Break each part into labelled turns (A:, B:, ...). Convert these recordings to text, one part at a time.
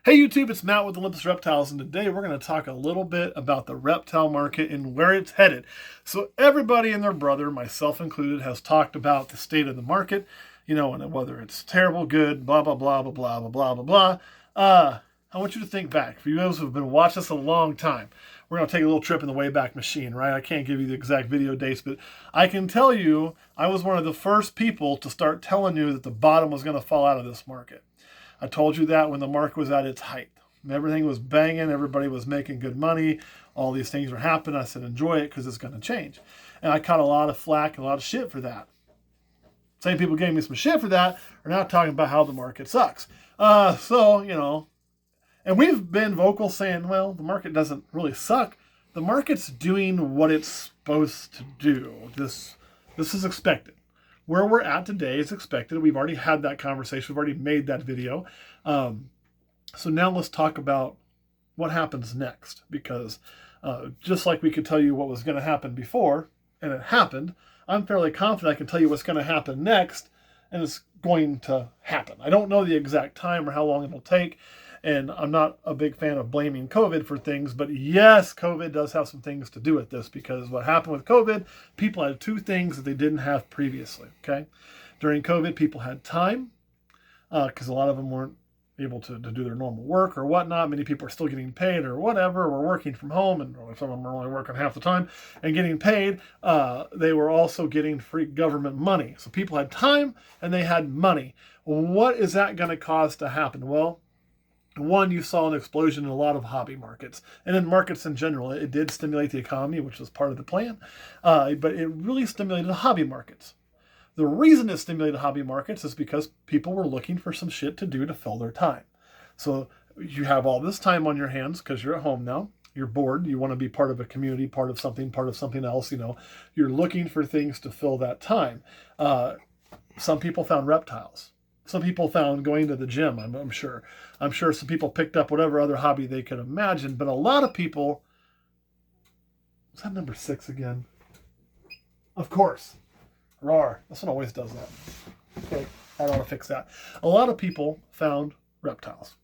A: Hey YouTube, it's Matt with Olympus Reptiles, and today we're going to talk a little bit about the reptile market and where it's headed. So everybody and their brother, myself included, has talked about the state of the market, and whether it's terrible, good, blah, blah, blah, blah, blah, blah, blah, blah, blah. I want you to think back. For you guys who have been watching us a long time, we're going to take a little trip in the Wayback Machine, right? I can't give you the exact video dates, but I can tell you I was one of the first people to start telling you that the bottom was going to fall out of this market. I told you that when the market was at its height. Everything was banging. Everybody was making good money. All these things were happening. I said, enjoy it because it's going to change. And I caught a lot of flack and a lot of shit for that. Same people gave me some shit for that are now talking about how the market sucks. And we've been vocal saying, well, the market doesn't really suck. The market's doing what it's supposed to do. This is expected. Where we're at today is expected. We've already had that conversation. We've already made that video. So now let's talk about what happens next. Because just like we could tell you what was going to happen before, and it happened, I'm fairly confident I can tell you what's going to happen next, and it's going to happen. I don't know the exact time or how long it'll take. And I'm not a big fan of blaming COVID for things, but yes, COVID does have some things to do with this, because what happened with COVID, people had two things that they didn't have previously, okay? During COVID, people had time, because a lot of them weren't able to do their normal work or whatnot. Many people are still getting paid or whatever, or working from home, and some of them are only working half the time and getting paid. They were also getting free government money. So people had time and they had money. What is that going to cause to happen? Well, one, you saw an explosion in a lot of hobby markets, and in markets in general. It did stimulate the economy, which was part of the plan, but it really stimulated the hobby markets. The reason it stimulated hobby markets is because people were looking for some shit to do to fill their time. So you have all this time on your hands because you're at home now. You're bored. You want to be part of a community, part of something else. You're looking for things to fill that time. Some people found reptiles. Some people found going to the gym, I'm sure. I'm sure some people picked up whatever other hobby they could imagine, but a lot of people... Was that number 6 again? Of course. Roar. This one always does that. Okay, I ought to fix that. A lot of people found reptiles.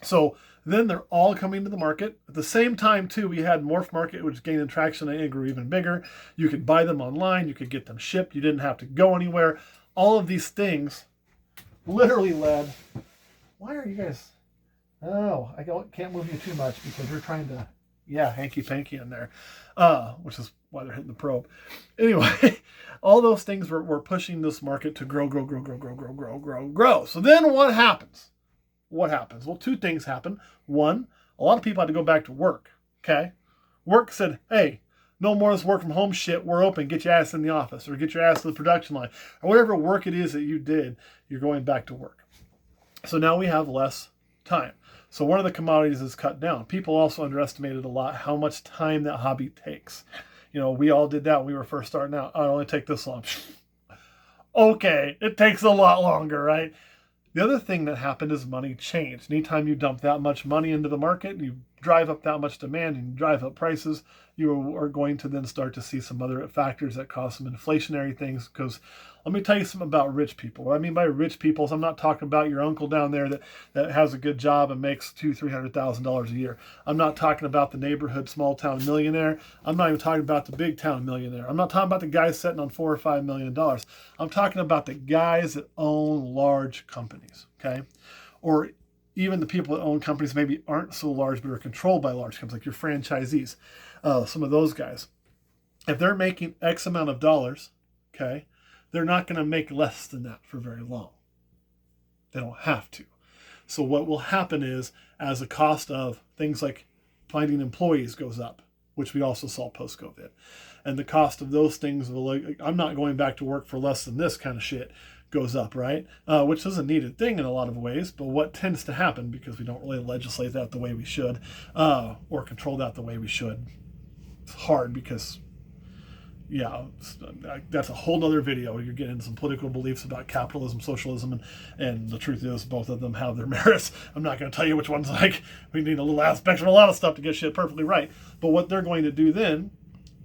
A: So then they're all coming to the market. At the same time, too, we had Morph Market, which gained traction and grew even bigger. You could buy them online. You could get them shipped. You didn't have to go anywhere. All of these things literally led... Why are you guys... Oh, I can't move you too much because you're trying to... Yeah, hanky-panky in there. Which is why they're hitting the probe. Anyway, all those things were pushing this market to grow. So then what happens? What happens? Well, two things happen. One, a lot of people had to go back to work. Okay? Work said, hey, no more of this work from home shit. We're open. Get your ass in the office, or get your ass to the production line, or whatever work it is that you did. You're going back to work. So now we have less time. So one of the commodities is cut down. People also underestimated a lot how much time that hobby takes. We all did that when we were first starting out. Oh, it'll only take this long. Okay, it takes a lot longer, right? The other thing that happened is money changed. Anytime you dump that much money into the market, you drive up that much demand and you drive up prices, you are going to then start to see some other factors that cause some inflationary things. Because let me tell you something about rich people. What I mean by rich people is I'm not talking about your uncle down there that has a good job and makes $200,000-$300,000 a year. I'm not talking about the neighborhood small town millionaire. I'm not even talking about the big town millionaire. I'm not talking about the guys sitting on $4 or $5 million. I'm talking about the guys that own large companies, okay? Or even the people that own companies maybe aren't so large but are controlled by large companies, like your franchisees. Some of those guys. If they're making X amount of dollars, okay, they're not going to make less than that for very long. They don't have to. So what will happen is, as the cost of things like finding employees goes up, which we also saw post-COVID, and the cost of those things, I'm not going back to work for less than this kind of shit, goes up, right? Which is a needed thing in a lot of ways, but what tends to happen, because we don't really legislate that the way we should, or control that the way we should, it's hard because, yeah, that's a whole nother video. You're getting some political beliefs about capitalism, socialism, and the truth is both of them have their merits. I'm not going to tell you which one's we need a little aspect of a lot of stuff to get shit perfectly right. But what they're going to do then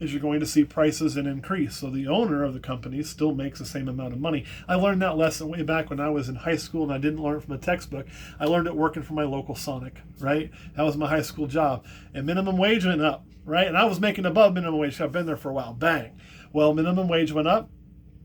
A: is you're going to see prices and increase. So the owner of the company still makes the same amount of money. I learned that lesson way back when I was in high school, and I didn't learn it from a textbook. I learned it working for my local Sonic, right? That was my high school job. And minimum wage went up, right? And I was making above minimum wage. I've been there for a while. Bang. Well, minimum wage went up.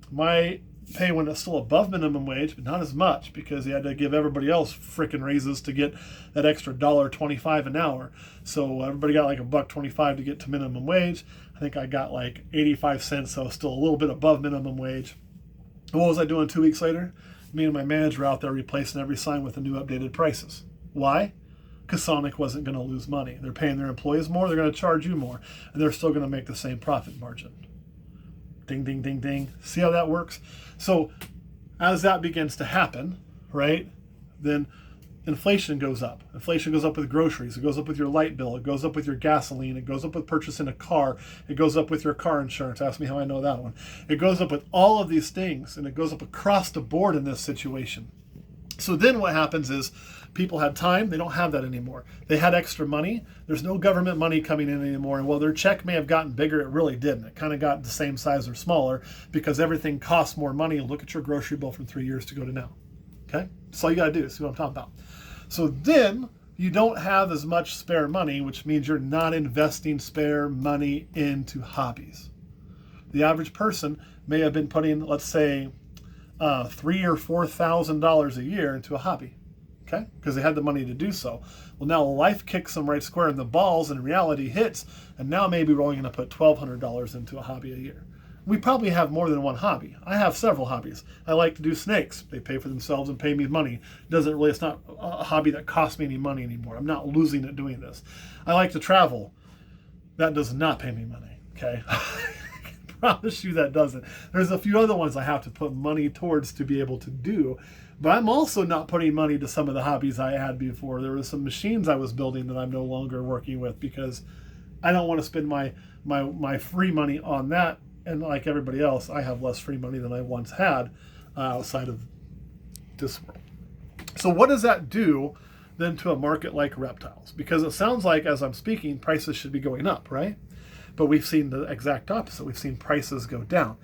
A: My pay went still above minimum wage, but not as much because he had to give everybody else freaking raises to get that extra $1.25 an hour. So everybody got like $1.25 to get to minimum wage. I think I got like 85 cents, so still a little bit above minimum wage. And what was I doing 2 weeks later? Me and my manager were out there replacing every sign with the new updated prices. Why? Because Sonic wasn't going to lose money. They're paying their employees more, they're going to charge you more, and they're still going to make the same profit margin. Ding, ding, ding, ding. See how that works? So as that begins to happen, right, then inflation goes up. Inflation goes up with groceries. It goes up with your light bill. It goes up with your gasoline. It goes up with purchasing a car. It goes up with your car insurance. Ask me how I know that one. It goes up with all of these things, and it goes up across the board in this situation. So then what happens is people had time. They don't have that anymore. They had extra money. There's no government money coming in anymore. And while their check may have gotten bigger, it really didn't. It kind of got the same size or smaller because everything costs more money. Look at your grocery bill from 3 years ago to now. Okay? That's all you got to do. See what I'm talking about. So then you don't have as much spare money, which means you're not investing spare money into hobbies. The average person may have been putting, let's say, $3,000 or $4,000 a year into a hobby, okay? Because they had the money to do so. Well, now life kicks them right square in the balls, and reality hits, and now maybe we're only going to put $1,200 into a hobby a year. We probably have more than one hobby. I have several hobbies. I like to do snakes. They pay for themselves and pay me money. It's not a hobby that costs me any money anymore. I'm not losing it doing this. I like to travel. That does not pay me money, okay? Promise you that doesn't. There's a few other ones I have to put money towards to be able to do, but I'm also not putting money to some of the hobbies I had before. There were some machines I was building that I'm no longer working with because I don't want to spend my free money on that. And like everybody else, I have less free money than I once had outside of this world. So what does that do then to a market like reptiles? Because it sounds like as I'm speaking, prices should be going up, right? But we've seen the exact opposite. We've seen prices go down.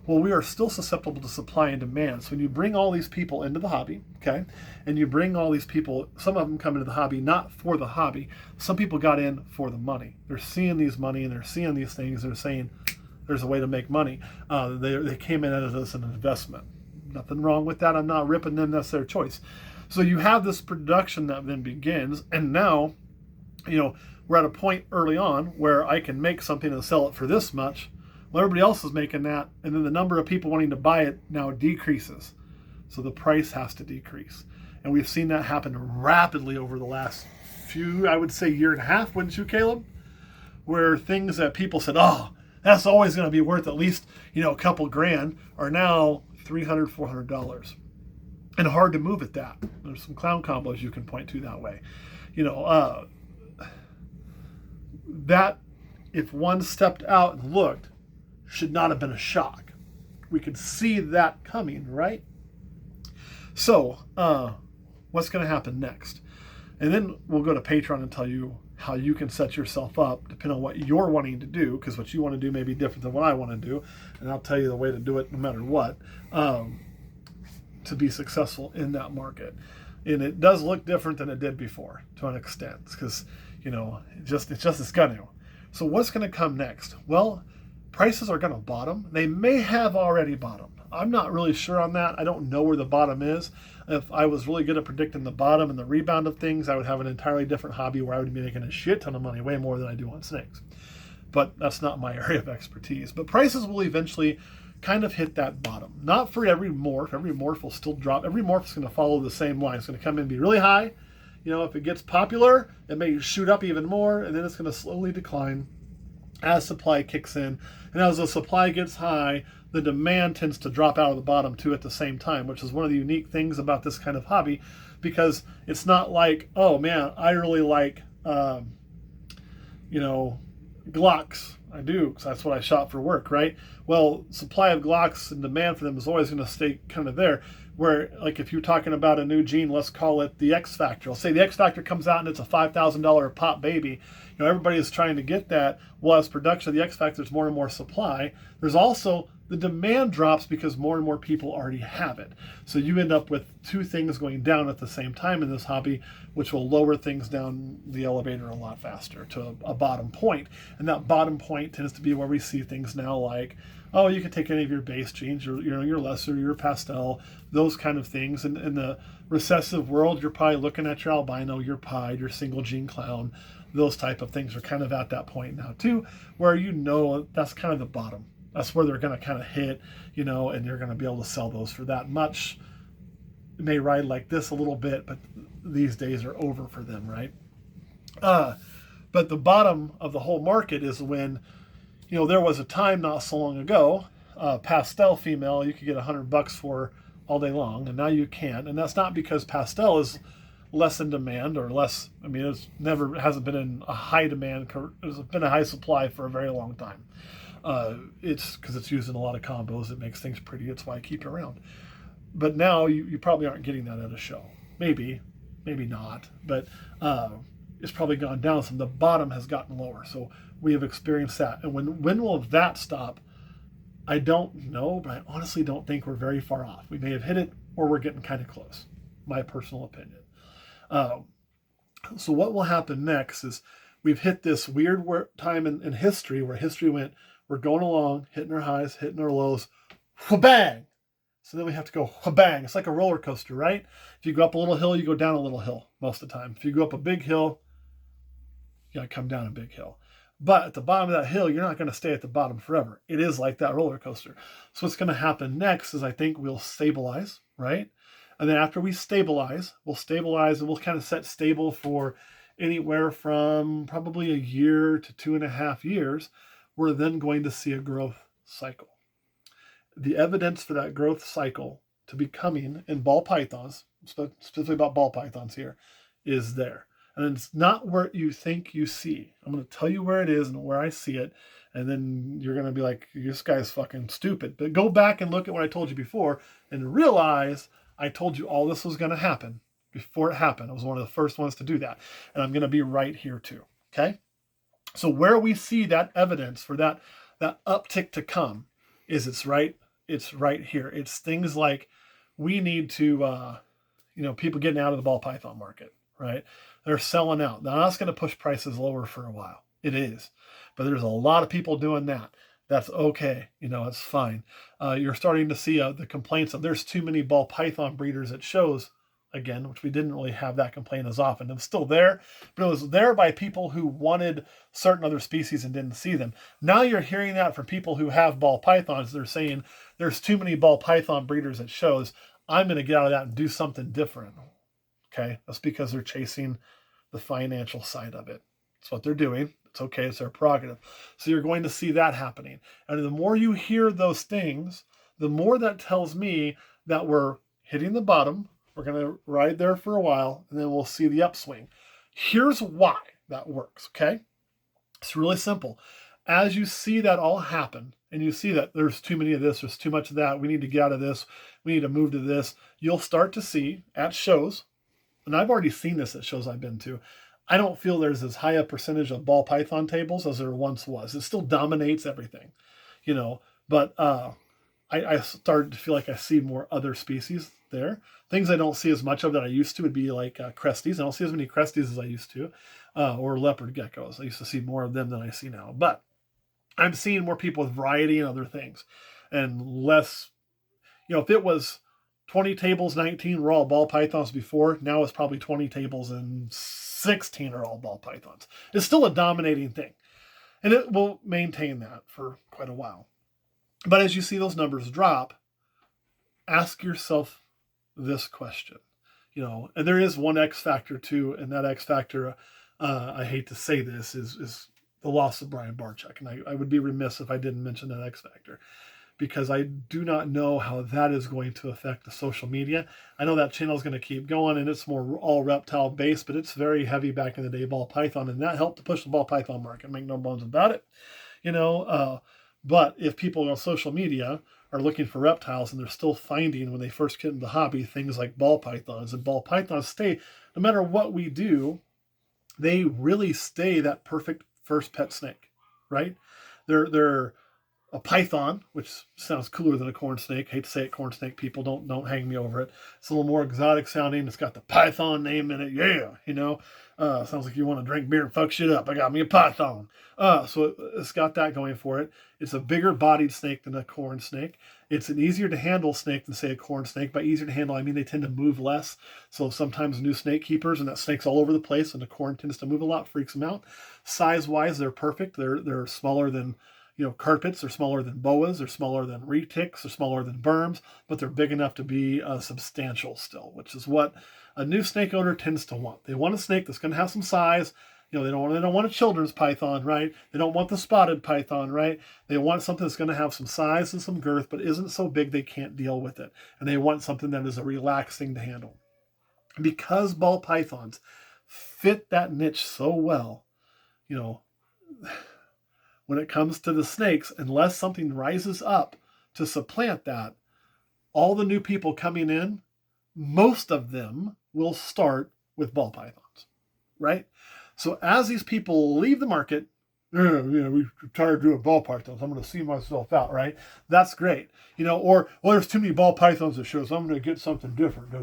A: Well, we are still susceptible to supply and demand. So when you bring all these people into the hobby, okay, and you bring all these people, some of them come into the hobby not for the hobby. Some people got in for the money. They're seeing these money and they're seeing these things. They're saying there's a way to make money. They came in as an investment. Nothing wrong with that. I'm not ripping them. That's their choice. So you have this production that then begins, and now, we're at a point early on where I can make something and sell it for this much. Well, everybody else is making that, and then the number of people wanting to buy it now decreases. So the price has to decrease. And we've seen that happen rapidly over the last I would say year and a half, wouldn't you, Caleb? Where things that people said, oh, that's always going to be worth at least, a couple grand are now $300, $400. And hard to move at that. There's some clown combos you can point to that way. That, if one stepped out and looked, should not have been a shock. We could see that coming, right? So, what's going to happen next? And then we'll go to Patreon and tell you how you can set yourself up, depending on what you're wanting to do, because what you want to do may be different than what I want to do, and I'll tell you the way to do it no matter what, to be successful in that market. And it does look different than it did before, to an extent, because it's going to. So what's going to come next? Well, prices are going to bottom. They may have already bottomed. I'm not really sure on that. I don't know where the bottom is. If I was really good at predicting the bottom and the rebound of things, I would have an entirely different hobby where I would be making a shit ton of money, way more than I do on snakes. But that's not my area of expertise. But prices will eventually kind of hit that bottom. Not for every morph. Every morph will still drop. Every morph is going to follow the same line. It's going to come in and be really high. If it gets popular, it may shoot up even more, and then it's going to slowly decline as supply kicks in. And as the supply gets high, the demand tends to drop out of the bottom too at the same time, which is one of the unique things about this kind of hobby, because it's not like, oh man, I really like, Glocks. I do, because that's what I shot for work, right? Well, supply of Glocks and demand for them is always going to stay kind of there. Where, like, if you're talking about a new gene, let's call it the X Factor. I'll say the X Factor comes out and it's a $5,000 pop baby. Everybody is trying to get that. Well, as production of the X Factor, there's more and more supply. There's also the demand drops because more and more people already have it. So you end up with two things going down at the same time in this hobby, which will lower things down the elevator a lot faster to a bottom point. And that bottom point tends to be where we see things now like, oh, you can take any of your base genes, your lesser, your pastel, those kind of things. And in the recessive world, you're probably looking at your albino, your pied, your single gene clown. Those type of things are kind of at that point now too, where that's kind of the bottom. That's where they're going to kind of hit, and you're going to be able to sell those for that much. It may ride like this a little bit, but these days are over for them, right? But the bottom of the whole market is when, there was a time not so long ago, pastel female you could get $100 for all day long, and now you can't. And that's not because pastel is less in demand or less. I mean, hasn't been in a high demand. It's been a high supply for a very long time. It's because it's used in a lot of combos. It makes things pretty. It's why I keep it around. But now you probably aren't getting that at a show. Maybe not. But it's probably gone down some. The bottom has gotten lower. So we have experienced that. And when will that stop? I don't know, but I honestly don't think we're very far off. We may have hit it or we're getting kind of close. My personal opinion. So what will happen next is we've hit this weird time in history where history went, we're going along, hitting our highs, hitting our lows, wha-bang. So then we have to go wha-bang. It's like a roller coaster, right? If you go up a little hill, you go down a little hill most of the time. If you go up a big hill, you gotta come down a big hill. But at the bottom of that hill, you're not going to stay at the bottom forever. It is like that roller coaster. So what's going to happen next is I think we'll stabilize, right? And then after we stabilize, and we'll kind of set stable for anywhere from probably a year to 2.5 years. We're then going to see a growth cycle. The evidence for that growth cycle to be coming in ball pythons, specifically about ball pythons here, is there. And it's not where you think you see. I'm going to tell you where it is and where I see it. And then you're going to be like, this guy's fucking stupid. But go back and look at what I told you before and realize I told you all this was going to happen before it happened. I was one of the first ones to do that. And I'm going to be right here too. Okay? So where we see that evidence for that uptick to come is it's right here. It's things like we need to, people getting out of the ball python market, right? They're selling out. Now, that's going to push prices lower for a while. It is. But there's a lot of people doing that. That's okay. It's fine. You're starting to see the complaints of there's too many ball python breeders at shows, again, which we didn't really have that complaint as often. It was still there, but it was there by people who wanted certain other species and didn't see them. Now you're hearing that from people who have ball pythons. They're saying there's too many ball python breeders at shows. I'm going to get out of that and do something different. Okay? That's because they're chasing the financial side of it. That's what they're doing. It's okay. It's their prerogative. So you're going to see that happening. And the more you hear those things, the more that tells me that we're hitting the bottom. We're going to ride there for a while, and then we'll see the upswing. Here's why that works, okay? It's really simple. As you see that all happen, and you see that there's too many of this, there's too much of that, we need to get out of this, we need to move to this, you'll start to see at shows, and I've already seen this at shows I've been to, I don't feel there's as high a percentage of ball python tables as there once was. It still dominates everything, but I started to feel like I see more other species there. Things I don't see as much of that I used to would be like cresties. I don't see as many cresties as I used to, or leopard geckos. I used to see more of them than I see now. But I'm seeing more people with variety and other things, and less. If it was 20 tables, 19 were all ball pythons before, now it's probably 20 tables and 16 are all ball pythons. It's still a dominating thing, and it will maintain that for quite a while. But as you see those numbers drop, ask yourself this question, and there is one X factor too, and that X factor, I hate to say this, is the loss of Brian Barczyk. And I would be remiss if I didn't mention that X factor, because I do not know how that is going to affect the social media. I know that channel is going to keep going, and it's more all reptile based, but it's very heavy back in the day ball python, and that helped to push the ball python market, make no bones about it, But if people on social media are looking for reptiles, and they're still finding, when they first get into the hobby, things like ball pythons. And ball pythons stay, no matter what we do, they really stay that perfect first pet snake, right? They're a python, which sounds cooler than a corn snake. I hate to say it, corn snake people, don't hang me over it. It's a little more exotic sounding. It's got the python name in it. Yeah, sounds like you want to drink beer and fuck shit up. I got me a python. So it's got that going for it. It's a bigger bodied snake than a corn snake. It's an easier to handle snake than, say, a corn snake. By easier to handle, I mean they tend to move less. So sometimes new snake keepers, and that snake's all over the place, and the corn tends to move a lot, freaks them out. Size-wise, they're perfect. They're smaller than, carpets. They're smaller than boas. They're smaller than retics. They're smaller than berms, but they're big enough to be substantial still, which is what a new snake owner tends to want. They want a snake that's going to have some size. They don't want a children's python, right? They don't want the spotted python, right? They want something that's going to have some size and some girth, but isn't so big they can't deal with it. And they want something that is a relaxed thing to handle. Because ball pythons fit that niche so well, when it comes to the snakes, unless something rises up to supplant that, all the new people coming in, most of them will start with ball pythons, right? So as these people leave the market, we're tired of doing ball pythons, I'm going to see myself out, right? That's great. Or, well, there's too many ball pythons to show, so I'm going to get something different.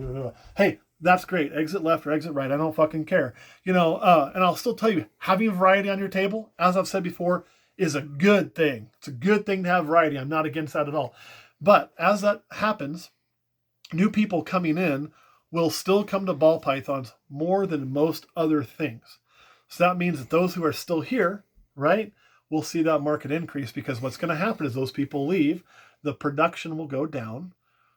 A: Hey, that's great. Exit left or exit right. I don't fucking care. And I'll still tell you, having variety on your table, as I've said before, is a good thing. It's a good thing to have variety. I'm not against that at all. But as that happens, new people coming in will still come to ball pythons more than most other things. So that means that those who are still here, right, will see that market increase, because what's going to happen is those people leave, the production will go down,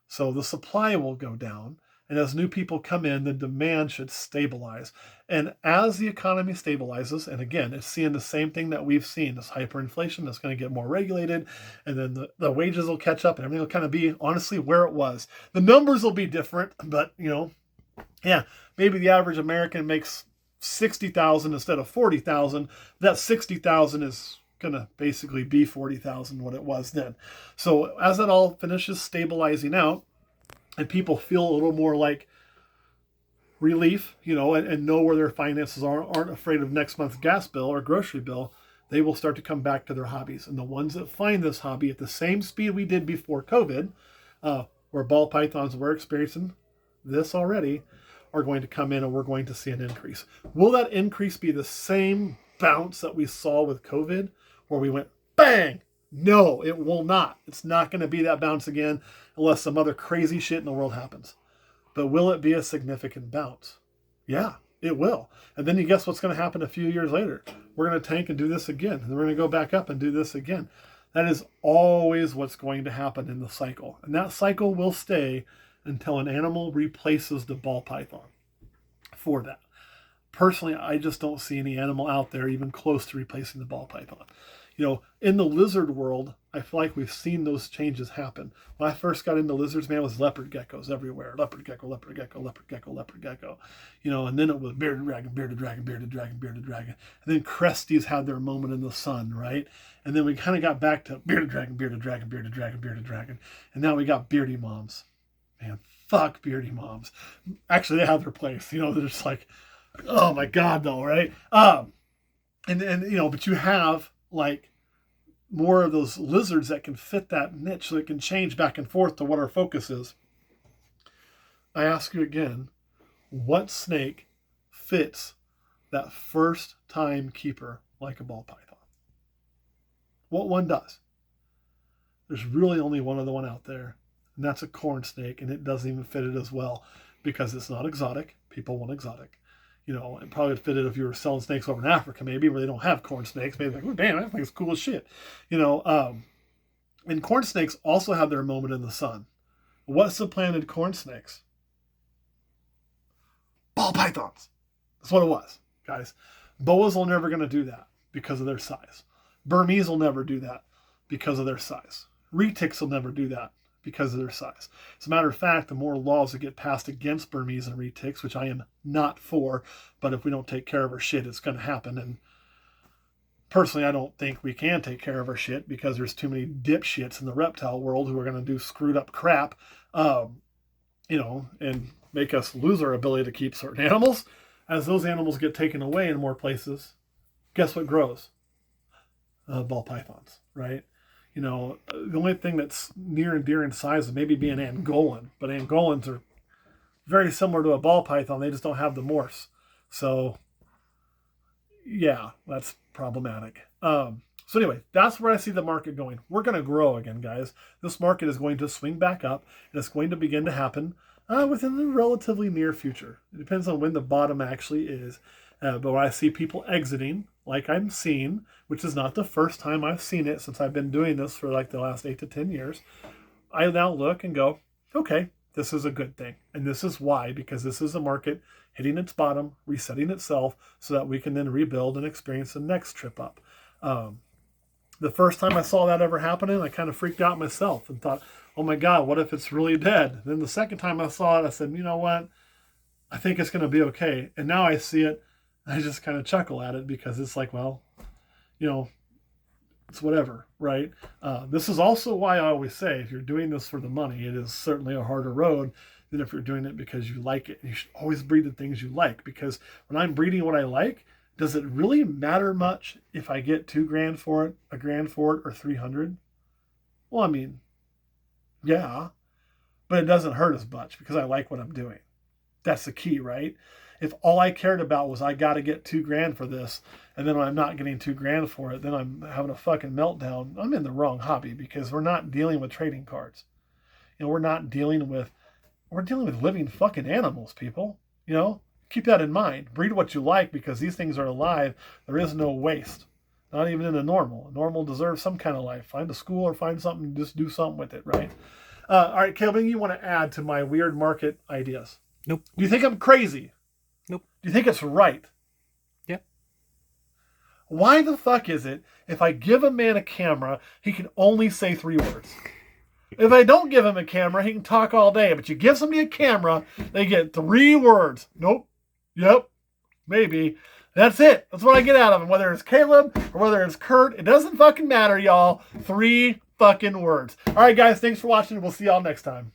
A: so the supply will go down, and as new people come in, the demand should stabilize. And as the economy stabilizes, and again, it's seeing the same thing that we've seen, this hyperinflation that's going to get more regulated, and then the wages will catch up, and everything will kind of be, honestly, where it was. The numbers will be different, but, maybe the average American makes 60,000 instead of 40,000. That 60,000 is going to basically be 40,000 what it was then. So as that all finishes stabilizing out, and people feel a little more like relief, and know where their finances aren't afraid of next month's gas bill or grocery bill, they will start to come back to their hobbies. And the ones that find this hobby at the same speed we did before COVID, where ball pythons were experiencing this already, are going to come in, and we're going to see an increase. Will that increase be the same bounce that we saw with COVID, where we went bang? No, it will not. It's not going to be that bounce again unless some other crazy shit in the world happens. But will it be a significant bounce? Yeah, it will. And then you guess what's going to happen a few years later? We're going to tank and do this again. And then we're going to go back up and do this again. That is always what's going to happen in the cycle. And that cycle will stay until an animal replaces the ball python for that. Personally, I just don't see any animal out there even close to replacing the ball python. In the lizard world, I feel like we've seen those changes happen. When I first got into lizards, man, it was leopard geckos everywhere. Leopard gecko, leopard gecko, leopard gecko, leopard gecko. And then it was bearded dragon, bearded dragon, bearded dragon, bearded dragon. And then cresties had their moment in the sun, right? And then we kind of got back to bearded dragon, bearded dragon, bearded dragon, bearded dragon. And now we got beardy moms. Man, fuck beardy moms. Actually, they have their place. They're just like, oh my God, though, right? But you have like more of those lizards that can fit that niche, so it can change back and forth to what our focus is. I ask you again, what snake fits that first time keeper like a ball python? What one does? There's really only one other one out there, and that's a corn snake, and it doesn't even fit it as well because it's not exotic. People want exotic. It probably would fit it if you were selling snakes over in Africa, maybe, where they don't have corn snakes. Maybe like, oh, damn, that thing's cool as shit. And corn snakes also have their moment in the sun. What supplanted corn snakes? Ball pythons. That's what it was, guys. Boas are never going to do that because of their size. Burmese will never do that because of their size. Retics will never do that because of their size. As a matter of fact, the more laws that get passed against Burmese and retics, which I am not for, but if we don't take care of our shit, it's going to happen. And Personally, I don't think we can take care of our shit because there's too many dipshits in the reptile world who are going to do screwed up crap, and make us lose our ability to keep certain animals. As those animals get taken away in more places, guess what grows? Ball pythons, right? The only thing that's near and dear in size is maybe be an Angolan, but Angolans are very similar to a ball python. They just don't have the morphs. So, yeah, that's problematic. So anyway, that's where I see the market going. We're going to grow again, guys. This market is going to swing back up, and it's going to begin to happen within the relatively near future. It depends on when the bottom actually is. But when I see people exiting, like I'm seeing, which is not the first time I've seen it since I've been doing this for like the last 8 to 10 years, I now look and go, okay, this is a good thing. And this is why, because this is a market hitting its bottom, resetting itself so that we can then rebuild and experience the next trip up. The first time I saw that ever happening, I kind of freaked out myself and thought, oh my God, what if it's really dead? Then the second time I saw it, I said, you know what? I think it's going to be okay. And now I see it, I just kind of chuckle at it because it's like, well, it's whatever, right? This is also why I always say, if you're doing this for the money, it is certainly a harder road than if you're doing it because you like it. You should always breed the things you like, because when I'm breeding what I like, does it really matter much if I get $2,000 for it, $1,000 for it, or 300? Well, I mean, yeah, but it doesn't hurt as much because I like what I'm doing. That's the key, right? If all I cared about was I got to get $2,000 for this, and then when I'm not getting $2,000 for it, then I'm having a fucking meltdown. I'm in the wrong hobby, because we're not dealing with trading cards. We're dealing with living fucking animals, people. Keep that in mind. Breed what you like, because these things are alive. There is no waste. Not even in a normal. A normal deserves some kind of life. Find a school or find something, just do something with it, right? All right, Caleb, you want to add to my weird market ideas?
B: Nope.
A: Do you think I'm crazy?
B: Nope.
A: Do you think it's right?
B: Yeah.
A: Why the fuck is it if I give a man a camera, he can only say 3 words? If I don't give him a camera, he can talk all day. But you give somebody a camera, they get 3 words. Nope. Yep. Maybe. That's it. That's what I get out of him. Whether it's Caleb or whether it's Kurt, it doesn't fucking matter, y'all. 3 fucking words. All right, guys. Thanks for watching. We'll see y'all next time.